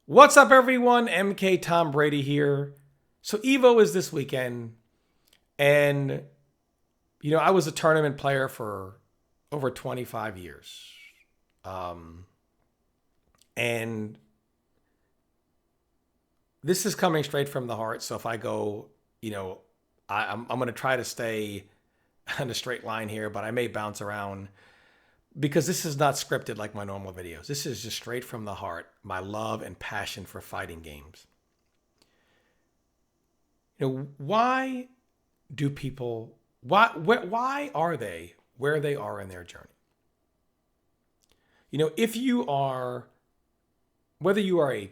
What's up, everyone? MK Tom Brady here. So Evo is this weekend, and I was a tournament player for over 25 years, um, and this is coming straight from the heart. So if I go, I'm going to try to stay on a straight line here, but I may bounce around because this is not scripted like my normal videos. This is just straight from the heart, my love and passion for fighting games. Why do people, why are they where they are in their journey? If you are, whether you are a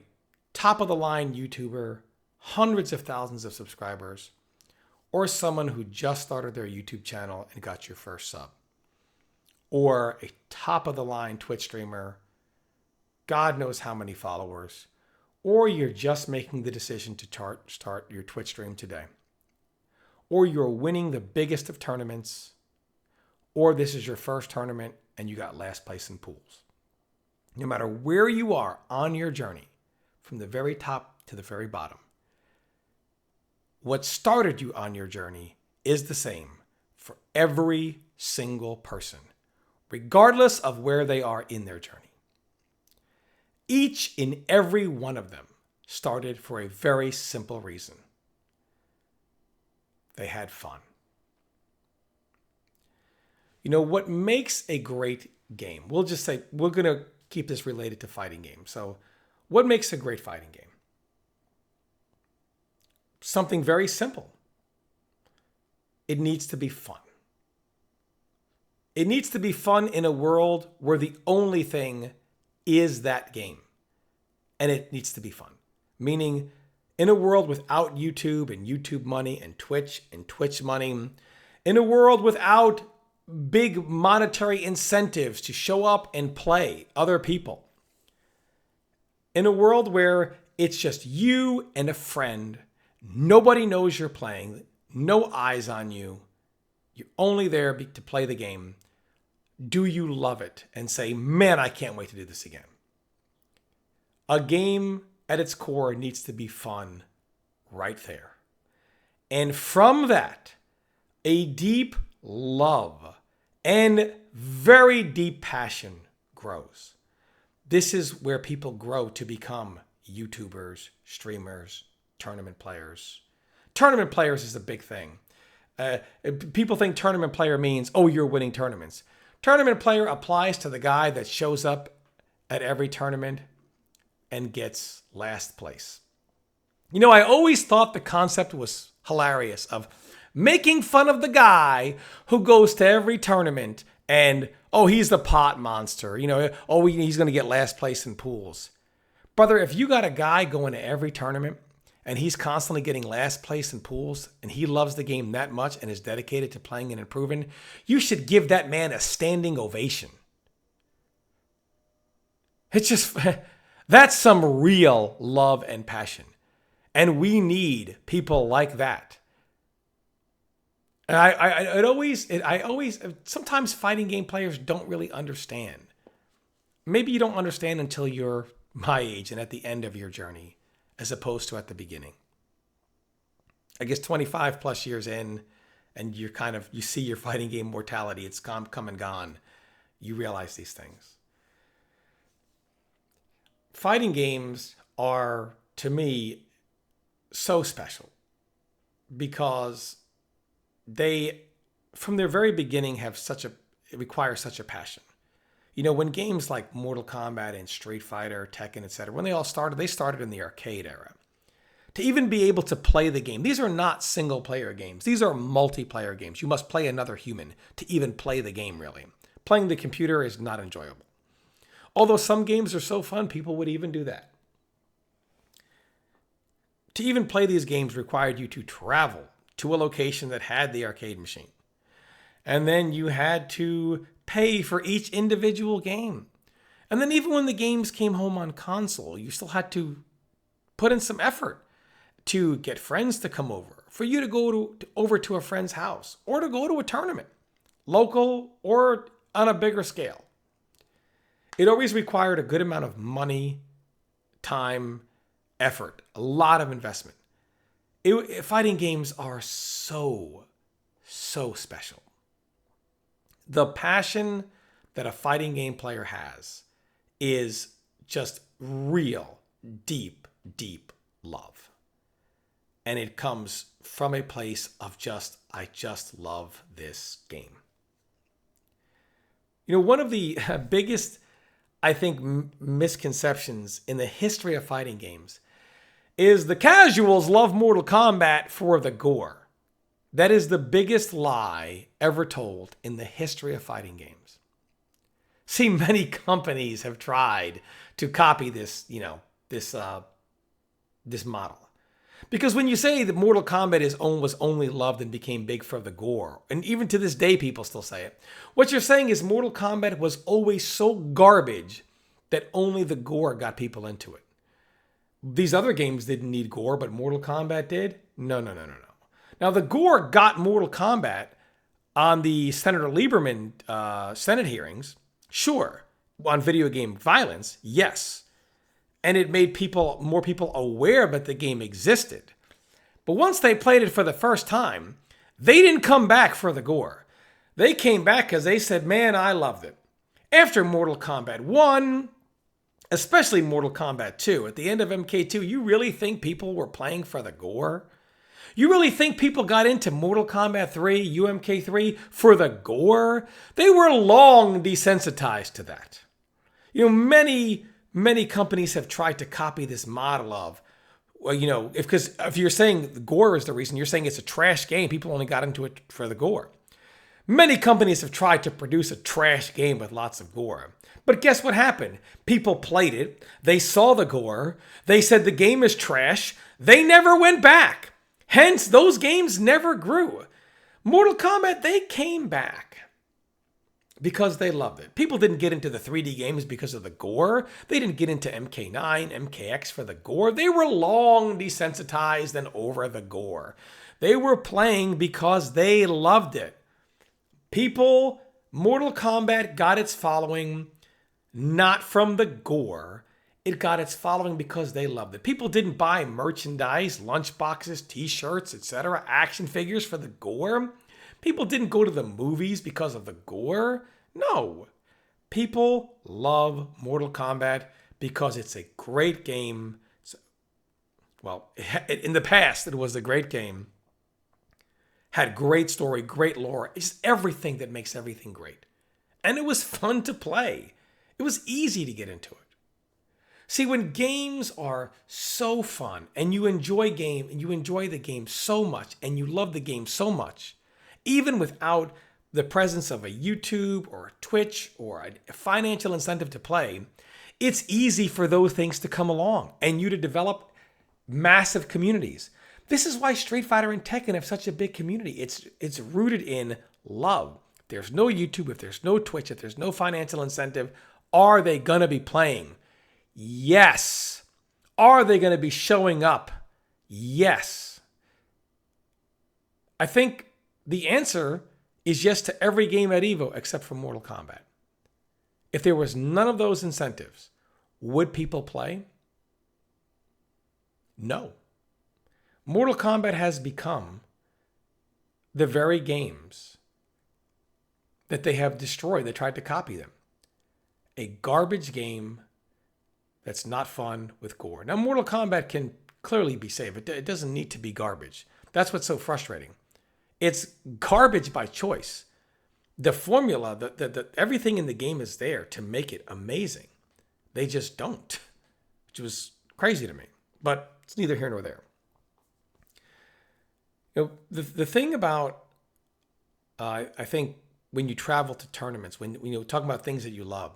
top of the line YouTuber, hundreds of thousands of subscribers, or someone who just started their YouTube channel and got your first sub, or a top of the line Twitch streamer, God knows how many followers, or you're just making the decision to start your Twitch stream today, or you're winning the biggest of tournaments, or this is your first tournament and you got last place in pools. No matter where you are on your journey, from the very top to the very bottom, what started you on your journey is the same for every single person, regardless of where they are in their journey. Each and every one of them started for a very simple reason. They had fun. What makes a great game? We'll just say, we're going to keep this related to fighting games. So what makes a great fighting game? Something very simple. It needs to be fun. It needs to be fun in a world where the only thing is that game. And it needs to be fun. Meaning, in a world without YouTube and YouTube money and Twitch money, in a world without big monetary incentives to show up and play other people, in a world where it's just you and a friend, nobody knows you're playing, no eyes on you, you're only there to play the game. Do you love it and say, man, I can't wait to do this again? A game at its core needs to be fun right there. And from that, a deep love and very deep passion grows. This is where people grow to become YouTubers, streamers, tournament players. Tournament players is a big thing. People think tournament player means, oh, you're winning tournaments. Tournament player applies to the guy that shows up at every tournament and gets last place. I always thought the concept was hilarious of making fun of the guy who goes to every tournament and, oh, he's the pot monster. Oh, he's going to get last place in pools. Brother, if you got a guy going to every tournament and he's constantly getting last place in pools, and he loves the game that much and is dedicated to playing and improving, you should give that man a standing ovation. It's just, that's some real love and passion. And we need people like that. And I always, sometimes fighting game players don't really understand. Maybe you don't understand until you're my age and at the end of your journey, as opposed to at the beginning. I guess 25 plus years in, and you see your fighting game mortality. It's come and gone. You realize these things. Fighting games are, to me, so special because they, from their very beginning, require such a passion. When games like Mortal Kombat and Street Fighter, Tekken, etc., when they all started, they started in the arcade era. To even be able to play the game, these are not single-player games. These are multiplayer games. You must play another human to even play the game, really. Playing the computer is not enjoyable. Although some games are so fun, people would even do that. To even play these games required you to travel to a location that had the arcade machine. And then you had to pay for each individual game. And then even when the games came home on console, you still had to put in some effort to get friends to come over, for you to go over to a friend's house, or to go to a tournament, local or on a bigger scale. It always required a good amount of money time, effort, a lot of investment. Fighting games are so special. The passion that a fighting game player has is just real, deep love. And it comes from a place of I just love this game. You know, one of the biggest, I think, misconceptions in the history of fighting games is the casuals love Mortal Kombat for the gore. That is the biggest lie ever told in the history of fighting games. See, many companies have tried to copy this model. Because when you say that Mortal Kombat was only loved and became big for the gore, and even to this day people still say it, what you're saying is Mortal Kombat was always so garbage that only the gore got people into it. These other games didn't need gore, but Mortal Kombat did? No. Now, the gore got Mortal Kombat on the Senator Lieberman Senate hearings, sure. On video game violence, yes. And it made more people aware that the game existed. But once they played it for the first time, they didn't come back for the gore. They came back because they said, man, I loved it. After Mortal Kombat 1, especially Mortal Kombat 2, at the end of MK2, you really think people were playing for the gore? You really think people got into Mortal Kombat 3, UMK3 for the gore? They were long desensitized to that. You know, many companies have tried to copy this model of, well, you know, if you're saying the gore is the reason, you're saying it's a trash game, people only got into it for the gore. Many companies have tried to produce a trash game with lots of gore. But guess what happened? People played it, they saw the gore, they said the game is trash, they never went back. Hence, those games never grew. Mortal Kombat, they came back because they loved it. People didn't get into the 3D games because of the gore. They didn't get into MK9, MKX for the gore. They were long desensitized and over the gore. They were playing because they loved it. Mortal Kombat got its following not from the gore. It got its following because they loved it. People didn't buy merchandise, lunchboxes, t-shirts, etc., action figures for the gore. People didn't go to the movies because of the gore. No. People love Mortal Kombat because it's a great game. Well, in the past, it was a great game. Had great story, great lore. It's everything that makes everything great. And it was fun to play. It was easy to get into it. See, when games are so fun and you enjoy the game so much and you love the game so much, even without the presence of a YouTube or a Twitch or a financial incentive to play, it's easy for those things to come along and you to develop massive communities. This is why Street Fighter and Tekken have such a big community. It's rooted in love. If there's no YouTube, if there's no Twitch, if there's no financial incentive, are they going to be playing? Yes. Are they going to be showing up? Yes. I think the answer is yes to every game at Evo except for Mortal Kombat. If there was none of those incentives, would people play? No. Mortal Kombat has become the very games that they have destroyed. They tried to copy them. A garbage game that's not fun with gore. Now, Mortal Kombat can clearly be saved. It doesn't need to be garbage. That's what's so frustrating. It's garbage by choice. The formula, everything in the game is there to make it amazing. They just don't, which was crazy to me. But it's neither here nor there. You know, the thing about, I think, when you travel to tournaments, when talking about things that you love,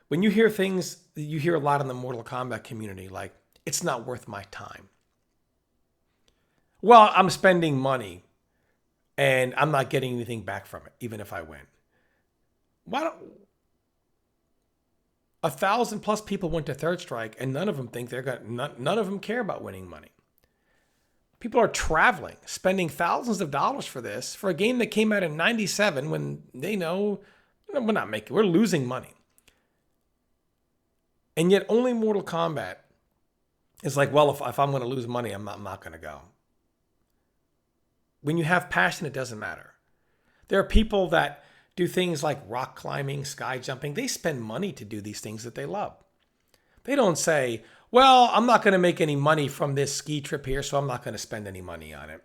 when you hear things that you hear a lot in the Mortal Kombat community, like, it's not worth my time. Well, I'm spending money and I'm not getting anything back from it, even if I win. Why don't 1,000+ people went to Third Strike and none of them think none of them care about winning money. People are traveling, spending thousands of dollars for this, for a game that came out in 97 when they know we're losing money. And yet only Mortal Kombat It's like, well, if I'm going to lose money, I'm not going to go. When you have passion, it doesn't matter. There are people that do things like rock climbing, sky jumping. They spend money to do these things that they love. They don't say, well, I'm not going to make any money from this ski trip here, so I'm not going to spend any money on it.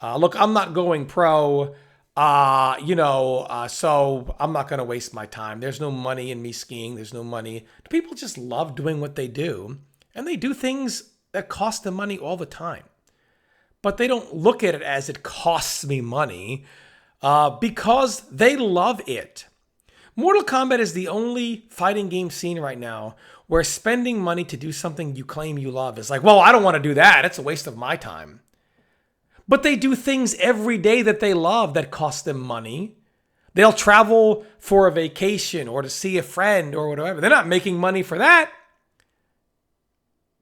Look, I'm not going pro, so I'm not going to waste my time. There's no money in me skiing. There's no money. People just love doing what they do, and they do things that cost them money all the time. But they don't look at it as it costs me money because they love it. Mortal Kombat is the only fighting game scene right now where spending money to do something you claim you love is like, well, I don't want to do that. It's a waste of my time. But they do things every day that they love that cost them money. They'll travel for a vacation or to see a friend or whatever. They're not making money for that.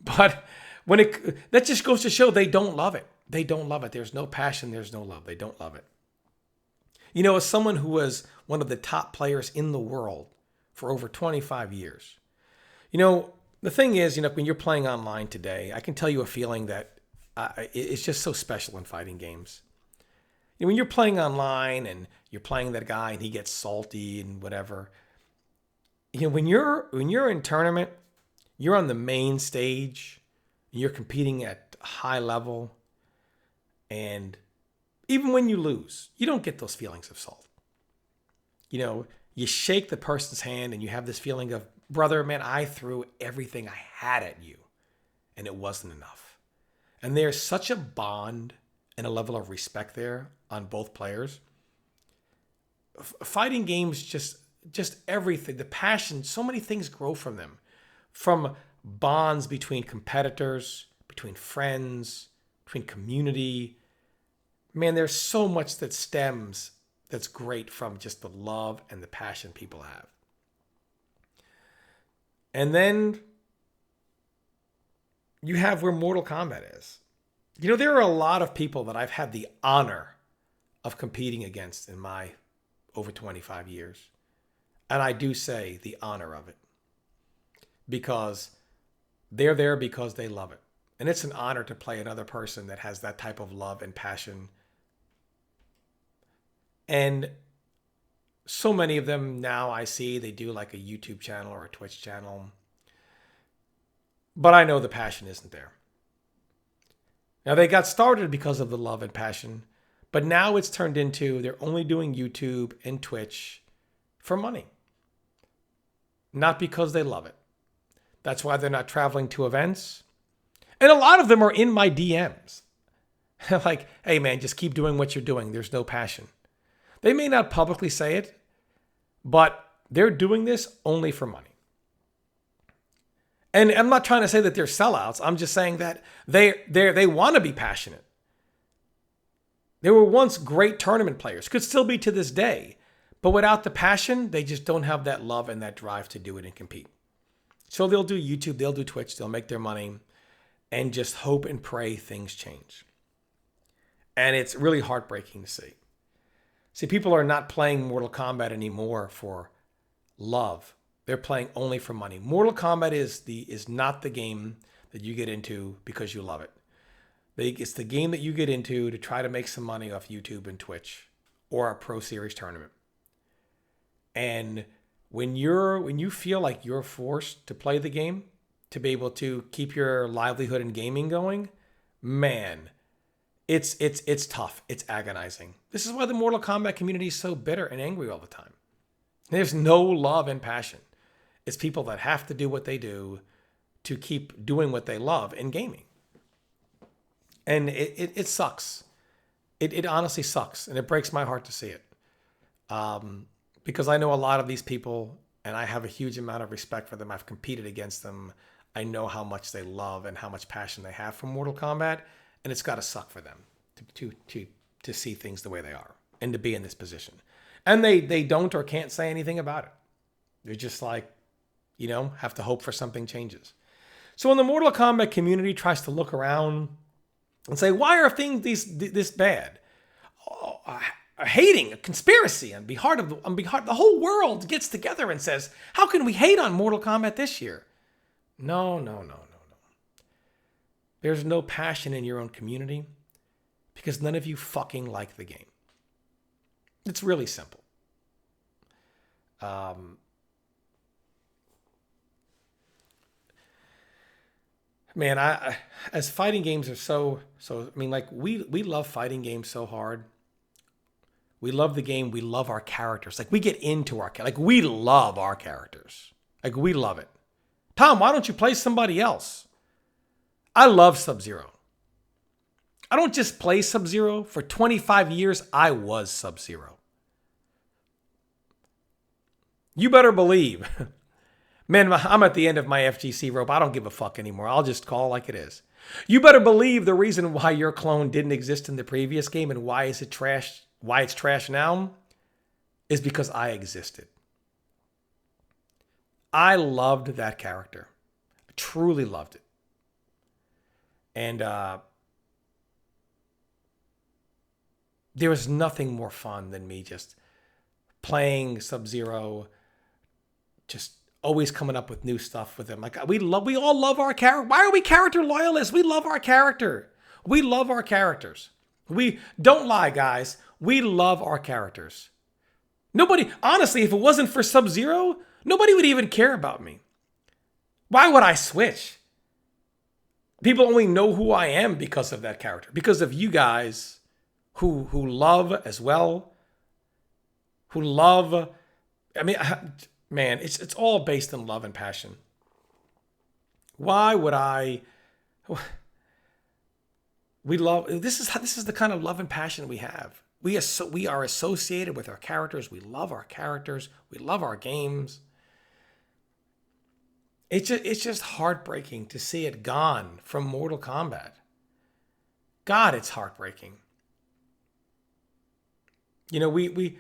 But that just goes to show they don't love it. They don't love it. There's no passion. There's no love. They don't love it. You know, as someone who was one of the top players in the world for over 25 years, you know, the thing is, when you're playing online today, I can tell you a feeling that it's just so special in fighting games. When you're playing online and you're playing that guy and he gets salty and whatever, when you're in tournament, you're on the main stage, you're competing at a high level, and even when you lose, you don't get those feelings of salt. You shake the person's hand and you have this feeling of, brother, man, I threw everything I had at you and it wasn't enough. And there's such a bond and a level of respect there on both players. Fighting games, just everything, the passion, so many things grow from them. From bonds between competitors, between friends, between community. Man, there's so much that stems that's great from just the love and the passion people have. And then you have where Mortal Kombat is. There are a lot of people that I've had the honor of competing against in my over 25 years. And I do say the honor of it. Because they're there because they love it. And it's an honor to play another person that has that type of love and passion. And so many of them now I see, they do like a YouTube channel or a Twitch channel. But I know the passion isn't there. Now they got started because of the love and passion. But now it's turned into they're only doing YouTube and Twitch for money. Not because they love it. That's why they're not traveling to events. And a lot of them are in my DMs. Like, hey man, just keep doing what you're doing. There's no passion. They may not publicly say it, but they're doing this only for money. And I'm not trying to say that they're sellouts. I'm just saying that they want to be passionate. They were once great tournament players, could still be to this day. But without the passion, they just don't have that love and that drive to do it and compete. So they'll do YouTube, they'll do Twitch, they'll make their money and just hope and pray things change. And it's really heartbreaking to see. See, people are not playing Mortal Kombat anymore for love. They're playing only for money. Mortal Kombat is not the game that you get into because you love it. It's the game that you get into to try to make some money off YouTube and Twitch or a Pro Series tournament. And when you feel like you're forced to play the game to be able to keep your livelihood in gaming going, man, it's tough. It's agonizing. This is why the Mortal Kombat community is so bitter and angry all the time. There's no love and passion. It's people that have to do what they do to keep doing what they love in gaming. And it sucks. It honestly sucks. And it breaks my heart to see it. Because I know a lot of these people and I have a huge amount of respect for them. I've competed against them. I know how much they love and how much passion they have for Mortal Kombat. And it's got to suck for them to see things the way they are and to be in this position. And they don't or can't say anything about it. They're just like, have to hope for something changes. So when the Mortal Kombat community tries to look around and say, why are things this bad? Hating, a conspiracy on behalf of the whole world gets together and says, how can we hate on Mortal Kombat this year? No. There's no passion in your own community because none of you fucking like the game. It's really simple. Man, as fighting games are so, I mean, like we love fighting games so hard. We love the game. We love our characters. Like we get into like we love our characters. Like we love it. Tom, why don't you play somebody else? I love Sub-Zero. I don't just play Sub-Zero. For 25 years, I was Sub-Zero. You better believe. Man, I'm at the end of my FGC rope. I don't give a fuck anymore. I'll just call it like it is. You better believe the reason why your clone didn't exist in the previous game and why it's trash now is because I existed. I loved that character. I truly loved it. And there was nothing more fun than me just playing Sub-Zero, just always coming up with new stuff with him. Like we all love our character. Why are we character loyalists? We love our character. We love our characters. We don't lie, guys. We love our characters. Nobody, honestly, if it wasn't for Sub-Zero, nobody would even care about me. Why would I switch? People only know who I am because of that character. Because of you guys who love as well. Who love, I mean, man, it's all based on love and passion. Why would I? We love, this is the kind of love and passion we have. We are associated with our characters. We love our characters. We love our games. It's just heartbreaking to see it gone from Mortal Kombat. God, it's heartbreaking. You know, we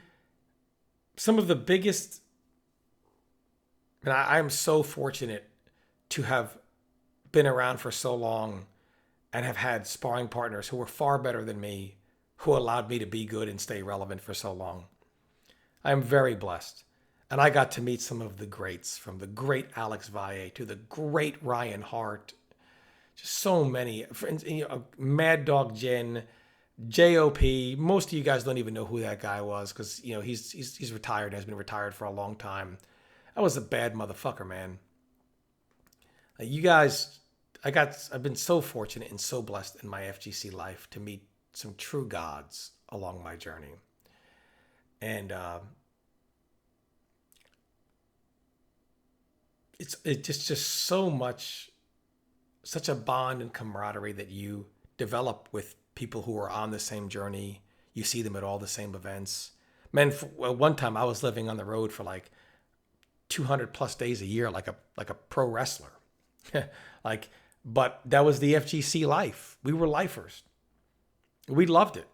some of the biggest, and I am so fortunate to have been around for so long and have had sparring partners who were far better than me, who allowed me to be good and stay relevant for so long. I am very blessed. And I got to meet some of the greats, from the great Alex Valle to the great Ryan Hart. Just so many friends, you know, Mad Dog Jen, JOP. Most of you guys don't even know who that guy was because, you know, he's retired, has been retired for a long time. I was a bad motherfucker, man. You guys, I've been so fortunate and so blessed in my FGC life to meet some true gods along my journey. And it's just so much, such a bond and camaraderie that you develop with people who are on the same journey. You see them at all the same events. Man, one time I was living on the road for like 200 plus days a year, like a pro wrestler. But that was the FGC life. We were lifers. We loved it.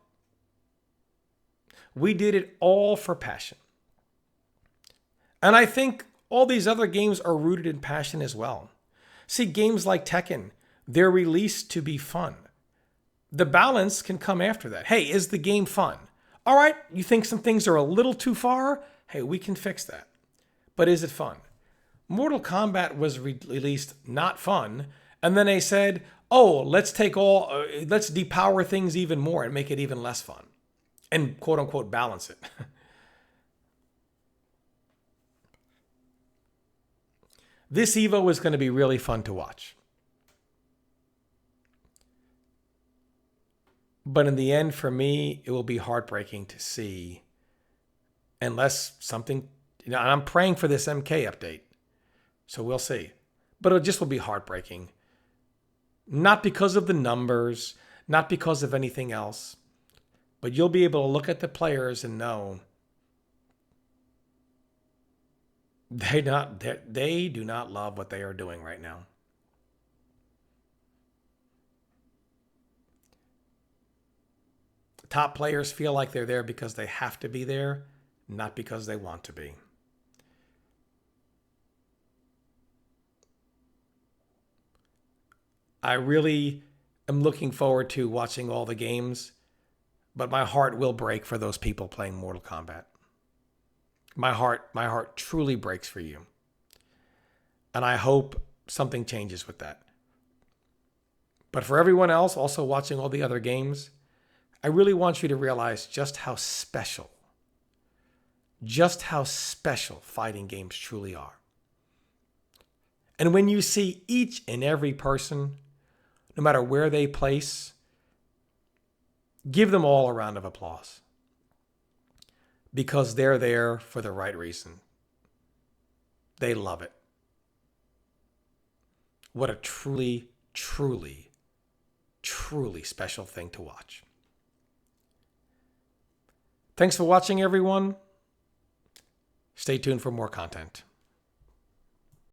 We did it all for passion. And I think all these other games are rooted in passion as well. See, games like Tekken, they're released to be fun. The balance can come after that. Hey, is the game fun? All right, you think some things are a little too far? Hey, we can fix that. But is it fun? Mortal Kombat was released not fun, and then they said, oh, let's depower things even more and make it even less fun. And quote unquote balance it. This Evo is going to be really fun to watch. But in the end, for me, it will be heartbreaking to see, unless something, you know, and I'm praying for this MK update. So we'll see. But it just will be heartbreaking. Not because of the numbers, not because of anything else, but you'll be able to look at the players and know they do not love what they are doing right now. Top players feel like they're there because they have to be there, not because they want to be. I really am looking forward to watching all the games, but my heart will break for those people playing Mortal Kombat. My heart truly breaks for you. And I hope something changes with that. But for everyone else also watching all the other games, I really want you to realize just how special fighting games truly are. And when you see each and every person, no matter where they place, give them all a round of applause. Because they're there for the right reason. They love it. What a truly, truly, truly special thing to watch. Thanks for watching, everyone. Stay tuned for more content.